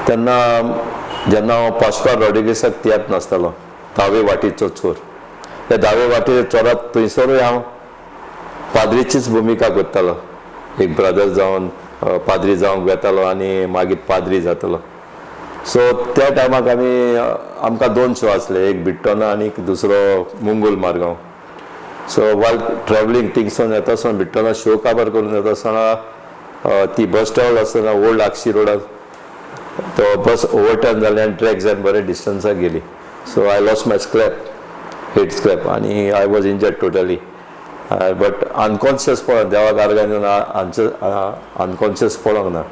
तेन्ना जेन्ना हांव पास्कॉल रॉड्रिगेसाक तियात्र नासतालो दावे वाटेचो चोर, त्या दावे वाटेच्या चोराक थंयसरूय हांव पाद्रीचीच भुमिका करतालो, एक ब्रदर जावन पाद्री जावंक वेतालो आनी मागीर पाद्री जातालो. सो त्या टायमाक आमकां 2 शो आसले, एक बिट्टोना आनी दुसरो Mungul Margao. So vial travelling थिंगसून येता आसतना बिट्टोना शो काबार करून येता आसतना ती बस स्टॉप आसतना ओल्ड आक्षी रोडार तो बस ओवरटर्न जालें आनी ट्रॅक जावन बरें डिस्टन्साक गेली. So I lost my scalp, head scalp, आनी I was injured totally. But unconscious पडोंक देवाक आर्गान अनकॉन्शियस पडोंक ना,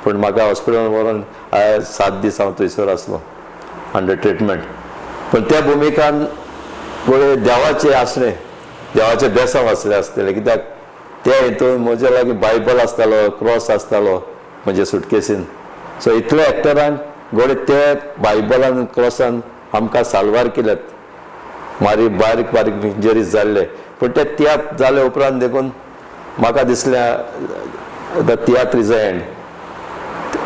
पूण म्हाका हॉस्पिटलान व्हरोन 7 दीस हांव थंयसर आसलो अंडर ट्रिटमेंट. पूण त्या भुमिकान पळय देवाचें आसलें, देवाचें बेसांव आसतलें, कित्याक त्या हितून म्हजे लागीं बायबल आसतालो, क्रॉस आसतालो म्हजे सुटकेसीन. सो इतले एक्टरान घोडे ते बायबलान क्रॉसान आमकां साल्वार केल्यात. बारीक बारीक इंजरीज जाल्ले, पूण ते तियात्र जाले उपरांत देखून म्हाका दिसलें the tiatr is a end.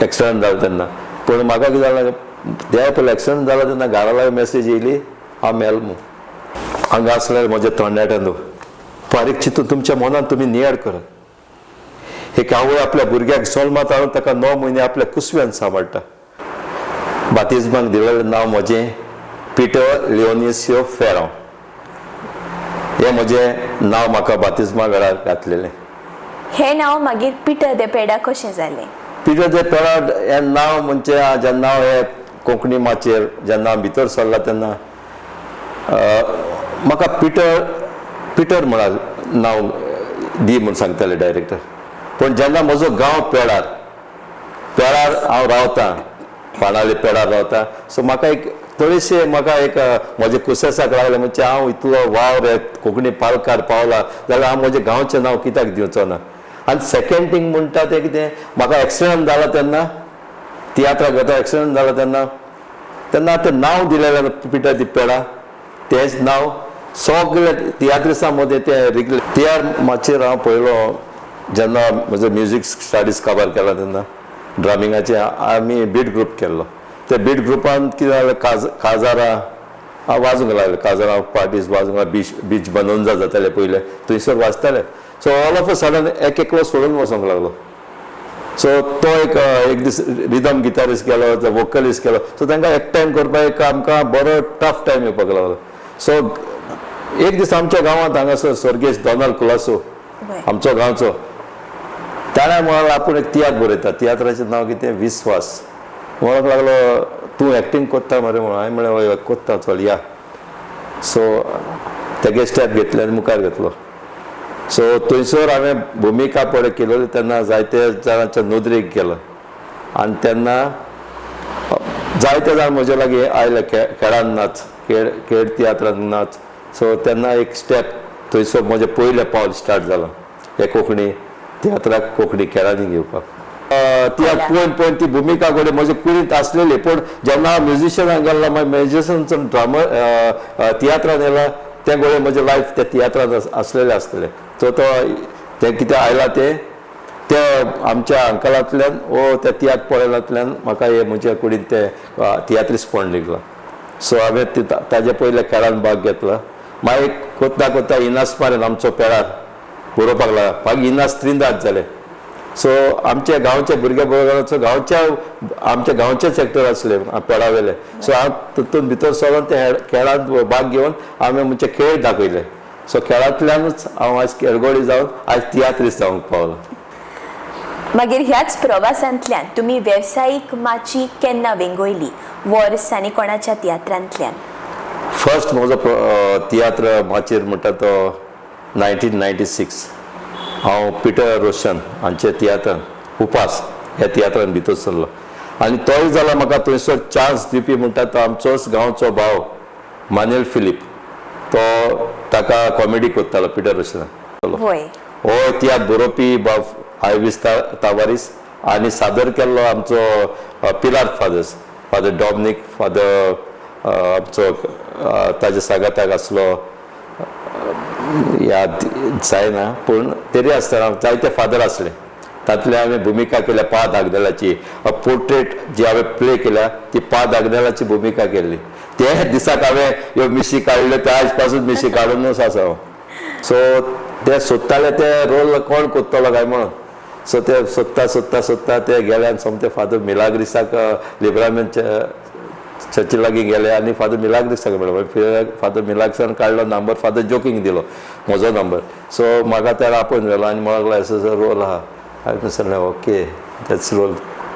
Accident जालो तेन्ना, पूण म्हाका कितें जालें, देवा पयलीं एक्सिडंट जालो तेन्ना घरा लागीं मेसेज येयली हांव मेल म्हूण. हांगा आसलें म्हज्या तोंडाट्यान बारीक चिंतून तुमच्या मनान तुमी नियाड करात. एक आवय आपल्या भुरग्याक जल्मात हाडून ताका 9 म्हयने आपल्या कुसव्यान सांबाळटा. बातिजमाक दिलेलें नांव म्हजें पिटर लिओनिसियो फेरांव. हें म्हजें नांव म्हाका बातिजमा वेळार घातलेलें. हें नांव मागीर पिटर दे पेडा कशें जालें? पिटर दे पेडा हें नांव म्हणजे जेन्ना हांव हे कोंकणी माचयेर जेन्ना हांव भितर सरला तेन्ना म्हाका पिटर म्हण नांव दी म्हूण सांगताले डायरेक्टर. पूण जेन्ना म्हजो गांव पेडार हांव रावतां, पाणाले पेडार रावतां, सो म्हाका एक थोडेशे म्हजे कुसेसाक लागले म्हणजे हांव इतलो वावर कोंकणी पालकार पावला जाल्यार हांव म्हजे गांवचें नांव कित्याक दिवचो ना. आनी सेकेंड थींग म्हणटा तें कितें, म्हाका एक्सिडंट जाला तेन्ना तियात्राक वता एक्सिडंट जाला तेन्ना तें नांव दिलेलें पिटर दी पेडा, तेंच नांव सगळे तियात्रिसां मदें तें तियात्र माचयेर हांव पळयलो. जेन्ना म्हजो म्युजीक स्टडीज काबार केला तेन्ना ड्रमिंगाचे आमी बीट ग्रूप केल्लो. त्या बीट ग्रुपान कितें जालें, काजारां हांव वाजोवंक लागलें, काजारां पार्टीज वाजोवंक लागले, बीच बनोंजा जाताले पयले थंयसर वाजताले. So all of a sudden एकलो सोडून वचोंक लागलो. सो तो एक दीस रिदम गिटारिस्ट केलो, वोकलिस्ट केलो. सो तांकां एकटायम करपाक आमकां बरो टफ टायम येवपाक लागलो. सो एक दीस आमच्या गांवांत हांगासर स्वर्गेश दोनाल्ड कुलासो आमचो गांवचो, ताणें म्हणून आपूण एक तियात्र बरयता, तियात्राचें नांव कितें विस्वास. म्हणूंक लागलो तूं एक्टींग कोत्ता मरे म्हणून. हांवें म्हणलें हय कोत्ता चल या. सो तेगे स्टेप घेतले आनी मुखार घेतलो. सो थंयसर हांवें भुमिका पळय केलेली तेन्ना जायते जाणांच्या नोदरेक गेलो आनी तेन्ना जायते जाण म्हजे लागीं आयले खेळान नाच, खेळ तियात्रान नाच. सो तेन्ना एक स्टेप थंयसर म्हजें पयलें पावल स्टार्ट जालां हे कोंकणी तियात्राक कोंकणी खेळांनी घेवपाक. पळोवन ती भुमिका घडये म्हजे कुडींत आसलेली, पूण जेन्ना हांव म्युजिशियनाक गेल्लो मागीर म्युजिशियन ड्रामा तियात्रान येयला तें घडये म्हजें लायफ त्या तियात्रान आसलेलें आसतलें. सो तें कितें आयलां तें आमच्या अंकलांतल्यान त्या तियात्र पळयलांतल्यान म्हाका हे म्हज्या कुडींत तें तियात्रिस्पण लागलां. सो हांवें ताजे पयले खेळान भाग घेतला. मागीर कोत्ता इनास्मारेन आमचो पेडार बरोवपाक लागला. मागीर इनास त्रिंदाद जालें. सो आमच्या गांवच्या भुरगे आमच्या गांवचेच एक्टर आसले पेडावेले. सो हांव तितून भितर सरोन ते खेळांत भाग घेवन हांवें म्हणजे खेळ दाखयले. सो खेळांतल्यानूच हांव आयज खेळगडी जावन आयज तियात्रिस्ट जावंक पावलो. मागीर ह्याच प्रवासांतल्यान तुमी वेवसायीक माची केन्ना वेंगोयली, वर्स आनी कोणाच्या तियात्रांतल्यान? फर्स्ट म्हजो तियात्र माचयेर म्हणटा तो 1996. हांव पिटर रोशन हांचे तियात्रान उपास ह्या तियात्रान भितर सरलो आनी तोय जाला म्हाका थंयसर चान्स दिवपी म्हणटा तो आमचोच गांवचो भाव मानेल फिलीप. तो ताका कॉमेडी करतालो पिटर रोशनान. हो तियात्र बरोवपी आयविस तावारीस आनी सादर केल्लो आमचो पिलार फादर डॉमिनीक फादर आमचो ताजे सांगाताक आसलो याद जायना, पूण तरी आसतना जायते फादर आसले तातूंतली हांवें भुमिका केल्या पा दागदेलाची पोर्ट्रेट जी हांवें प्ले केल्या ती पा दागदेलाची भुमिका केल्ली ते दिसाक हांवें ह्यो मिशी काडल्यो ते आज पासून मिशी काडूनच आसा हांव सो ते सोदताले ते रोल कोण कोत्तलो काय म्हणून सो ते सोदता ते गेले आनी सोमते फादर मिलाग्रिसाक लिब्रामेंट चर्ची लागीं गेले आनी फादर मिलाग्रिसाक मेळ्ळो फादर मिलाग्रिसान काडलो नंबर फादर जोकींग दिलो म्हजो नंबर सो म्हाका त्याला आपोवन व्हेलो आनी म्हाका असो रोल आहा हांवें सांगलें ओके तेच रोल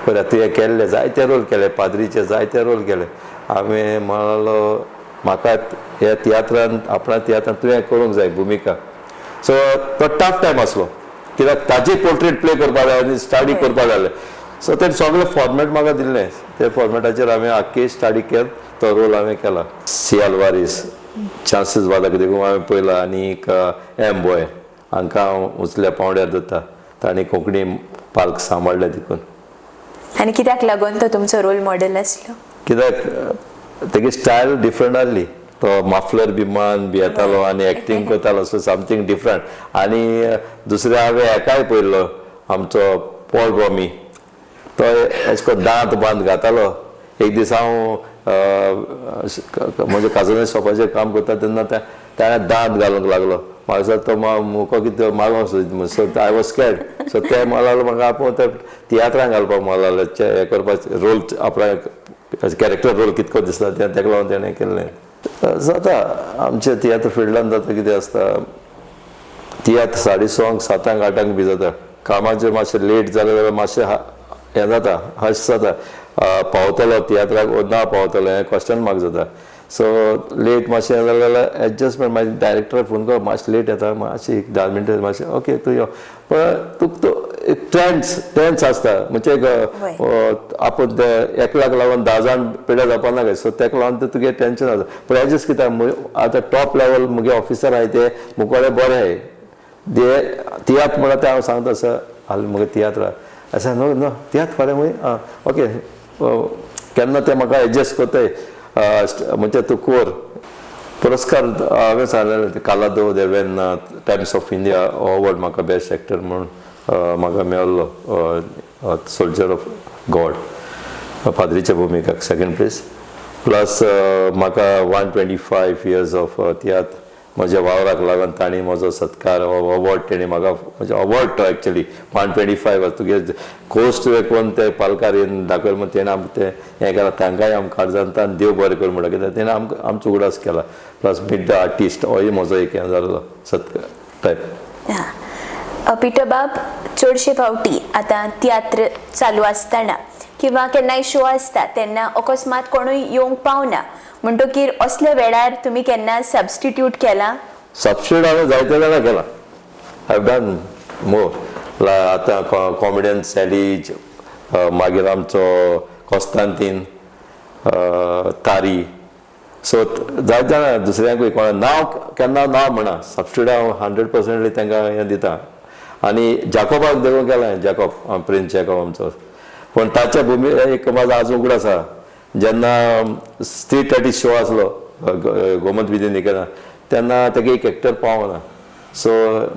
बरें तुवें केल्ले जायते रोल केले पाद्रीचे जायते रोल केले हांवें म्हणलो म्हाका ह्या तियात्रान आपणा तियात्रान तुवें करूंक जाय भुमिका सो तो टफ टायम आसलो कित्याक ताजी पोर्ट्रेट प्ले करपा जाय आनी स्टडी करपा जाय सो ते सगळें फॉर्मेट म्हाका दिल्लें ते फॉर्मेटाचेर हांवें आख्खी स्टडी केली तो रोल हांवें केला सी आल्वारीस चान्सीस वादा देखून हांवें पळयला आनीक एम बॉय हांकां हांव उचल्या पावंड्यार धरता तांणी कोंकणी पालक सांबाळ्ळे देखून आनी कित्याक लागून तो तुमचो रोल मॉडेल आसलो कित्याक तेगे स्टायल डिफरंट आहली तो माफलर बिमान बी येतालो आनी एक्टींग करतालो सो समथींग डिफरंट आनी दुसरें हांवें हेकाय पळयल्लो आमचो पॉल रॉमी तो एश को दांत बांद घातालो एक दीस हांव म्हज्या काजोने शॉपाचेर काम करता तेन्ना ताणें दांत घालूंक लागलो म्हाका दिसता तो मुको कितें मागो सो आय वॉज स्कॅर्ड सो ते मला लागलो म्हाका आपूण ते तियात्रांक घालपाक मला लागलें हे करपाक रोल आपल्या कॅरेक्टर रोल कितको दिसता तेका लागून तेणें केल्लें जाता आमच्या तियात्र फिल्डान जाता कितें आसता तियात्र 6:30 7 8 बी जाता कामाचेर मातशें लेट जालें जाल्यार मातशें हें जाता हश जाता पावतलो तियात्राक ना पावतलो हें क्वेश्चन मार्क जाता सो लेट मातशें जालें जाल्यार एडजस्टमेंट म्हाज्या डायरेक्टराक फोन कर मातशें लेट येता मातशें 10 मिनटां मातशें ओके तूं यो पण तुका तो टेन्स आसता म्हणजे आपूण ते एकल्याक लागून 10 जाण पिड्या जावपा नाका सो तेका लागून तुगे टेन्शन आसा पूण एडजस्ट कित्याक आतां टॉप लेवल मुगे ऑफिसर आहाय ते मुकोडे बरे आहाय ते तियात्र म्हणल्यार ते हांव सांगता सर हाल मुगे तियात्र आसा नो नो तियात्र फाल्यां खंय ओके केन्ना ते म्हाका एडजस्ट कोत्ताय म्हणजे तूं कोर पुरस्कार हांवें सांगलें कालादो देवेन टायम्स ऑफ इंडिया अवॉर्ड म्हाका बेस्ट एक्टर म्हणून म्हाका मेळ्ळो सोल्जर ऑफ गॉड फादरीच्या भुमिकाक सेकंड प्लेस प्लस म्हाका 125 इयर्स ऑफ तियात्र म्हज्या वावराक लागून तांणी म्हजो सत्कार अवॉर्ड तेणी म्हाका म्हणजे अवॉर्ड तो एक्चुअली 125 तुगे कोस्ट तुवें कोण ते पालकार येवन दाखयल म्हण तेणें आमकां तें हें केलां तांकांय आमकां काळजांत आनी देव बरें कर म्हणटा कित्याक तेणें आमचो उगडास केला प्लस मीट द आर्टिस्ट होय म्हजो एक हें जाल्लो सत्कार टायप पिटर बाब चडशे फावटी आतां तियात्र चालू आसतना किंवा केन्नाय शो आसता तेन्ना अकस्मात कोणूय येवंक पावना म्हणटकीर असल्या वेळार तुमी केन्ना सबस्टिट्यूट केला सबस्टिट्यूट हांवें जायते जाणां केला हायव डन मोर आतां कॉमेडियन सॅलीज मागीर आमचो कॉस्तांतीन तारी सो जायते जाणां दुसऱ्यांकूय कोणा नांव केन्ना नांव म्हणा सबस्टिट्यूट हांव 100% तांकां हें दिता आनी जाकोबाक देखून केलां जाकोब प्रिन्स जाकोब आमचो पण ताच्या भुमी एक म्हाजो आजून उगड आसा जेन्ना स्ट्रीट आर्टिस्ट शो आसलो गोमंत विधी निकेतन तेन्ना तेगे एक एक्टर पावना सो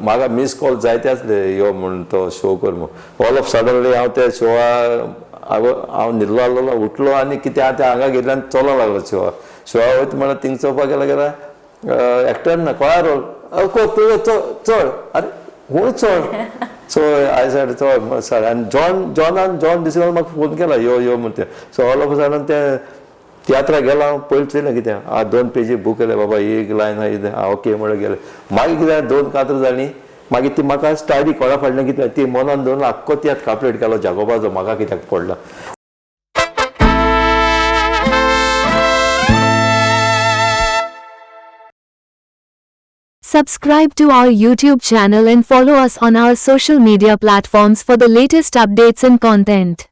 म्हाका मिस कॉल जायते आसले यो म्हूण तो शो कर म्हूण ऑल ऑफ सडनली हांव त्या शोआ हांव न्हिदलो आसलो उठलो आनी कितें हांव त्या हांगा गेले आनी चलोंक लागलो शोआ वयता म्हळ्यार थिंग चोवपाक गेलो जाल्यार एक्टर ना कोणा रोल तुवें चड आरे हूंय चड सो आय सेड चड सर आनी जॉन डिसिजन म्हाका फोन केला यो यो म्हूण ते सो ऑल ऑफ सडन ते तियात्राक गेलो हांव पयलीं चोयलें कितें 2 पेजी बूक केले बाबा एक लायन आहा ओके म्हणून गेले मागीर कितें 2 कातर जालीं मागीर ती म्हाका स्टाडी कोणा फाटल्यान कितें ती मनान दवरून आख्खो तियात्र कंप्लीट केलो जागोबाचो म्हाका कित्याक पडला Subscribe to our YouTube channel and follow us on our social media platforms for the latest updates and content.